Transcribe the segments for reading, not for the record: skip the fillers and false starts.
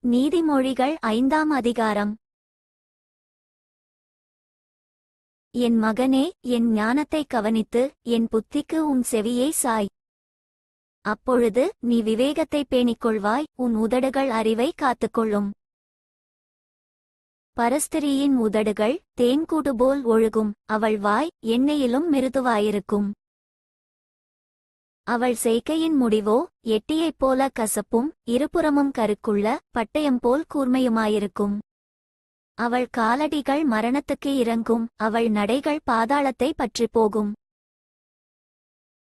நீதிமொழிகள் 5ஆம் அதிகாரம். என் மகனே, என் ஞானத்தைக் கவனித்து என் புத்திக்கு உன் செவியை சாய். அப்பொழுது நீ விவேகத்தைப் பேணிக்கொள்வாய், உன் உதடுகள் அறிவை காத்துக்கொள்ளும். பரஸ்திரியின் உதடுகள் தேன்கூடுபோல் ஒழுகும், அவள் வாய் எண்ணெயிலும் மிருதுவாயிருக்கும். அவள் செய்கையின் முடிவோ எட்டியைப் போல கசப்பும் இருபுறமும் கருக்குள்ள பட்டயம்போல் கூர்மையுமாயிருக்கும். அவள் காலடிகள் மரணத்துக்கு இறங்கும், அவள் நடைகள் பாதாளத்தை பற்றிப் போகும்.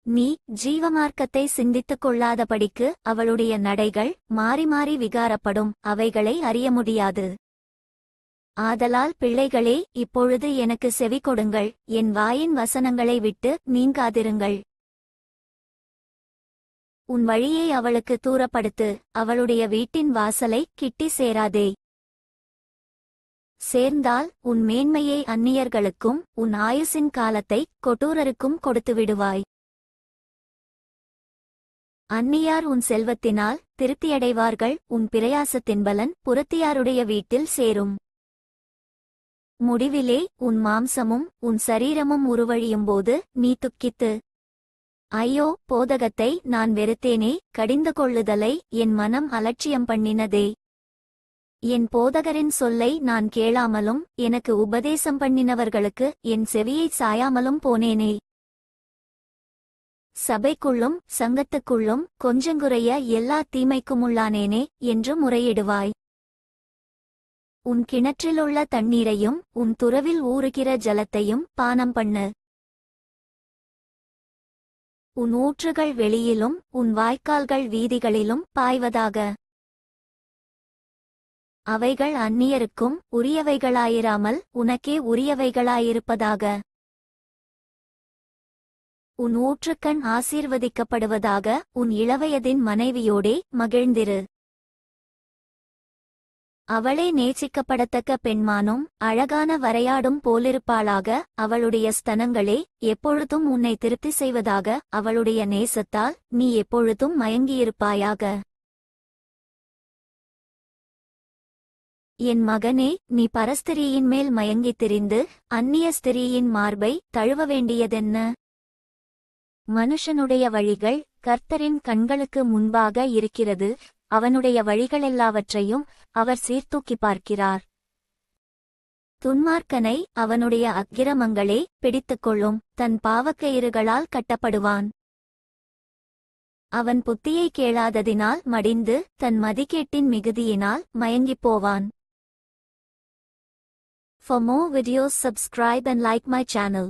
நீ ஜீவமார்க்கத்தை சிந்தித்துக் கொள்ளாதபடிக்கு அவளுடைய நடைகள் மாறி மாறி விகாரப்படும், அவைகளை அறிய முடியாது. ஆதலால் பிள்ளைகளே, இப்பொழுது எனக்கு செவி கொடுங்கள், என் வாயின் வசனங்களை விட்டு நீங்காதிருங்கள். உன் வழியை அவளுக்கு தூரப்படுத்து, அவளுடைய வீட்டின் வாசலை கிட்டி சேராதே. சேர்ந்தால் உன் மேன்மையை அந்நியர்களுக்கும் உன் ஆயுசின் காலத்தை கொடூரருக்கும் கொடுத்துவிடுவாய். அந்நியார் உன் செல்வத்தினால் திருப்தியடைவார்கள், உன் பிரயாசத்தின் பலன் புறத்தியாருடைய வீட்டில் சேரும். முடிவிலே உன் மாம்சமும் உன் சரீரமும் உருவழியும்போது நீ துக்கித்து, ஐயோ, போதகத்தை நான் வெறுத்தேனே, கடிந்து கொள்ளுதலை என் மனம் அலட்சியம் பண்ணினதே. என் போதகரின் சொல்லை நான் கேளாமலும் எனக்கு உபதேசம் பண்ணினவர்களுக்கு என் செவியைச் சாயாமலும் போனேனே. சபைக்குள்ளும் சங்கத்துக்குள்ளும் கொஞ்சங்குறைய எல்லா தீமைக்குமுள்ளானேனே என்று முறையிடுவாய். உன் கிணற்றிலுள்ள தண்ணீரையும் உன் துறவில் ஊறுகிற ஜலத்தையும் பானம் பண்ணு. உன் ஊற்றுகள் வெளியிலும் உன் வாய்க்கால்கள் வீதிகளிலும் பாய்வதாக. அவைகள் அந்நியருக்கும் உரியவைகளாயிராமல் உனக்கே உரியவைகளாயிருப்பதாக. உன் ஊற்றுக்கண் ஆசீர்வதிக்கப்படுவதாக, உன் இளவயதின் மனைவியோடே மகிழ்ந்திரு. அவளே நேசிக்கப்படத்தக்க பெண்மானும் அழகான வரையாடும் போலிருப்பாளாக. அவளுடைய ஸ்தனங்களே எப்பொழுதும் உன்னை திருப்தி செய்வதாக, அவளுடைய நேசத்தால் நீ எப்பொழுதும் மயங்கியிருப்பாயாக. என் மகனே, நீ பரஸ்திரியின் மேல் மயங்கித் திரிந்து அந்நிய ஸ்திரீயின் மார்பை தழுவ வேண்டியதென்ன? மனுஷனுடைய வழிகள் கர்த்தரின் கண்களுக்கு முன்பாக இருக்கிறது, அவனுடைய வழிகளெல்லாவற்றையும் அவர் சீர்தூக்கி பார்க்கிறார். துன்மார்க்கனை அவனுடைய அக்கிரமங்களே பிடித்துக்கொள்ளும், தன் பாவக்கயிறுகளால் கட்டப்படுவான். அவன் புத்தியை கேளாததினால் மடிந்து தன் மதிகேட்டின் மிகுதியினால் மயங்கிப் போவான். For more videos, subscribe and like my channel.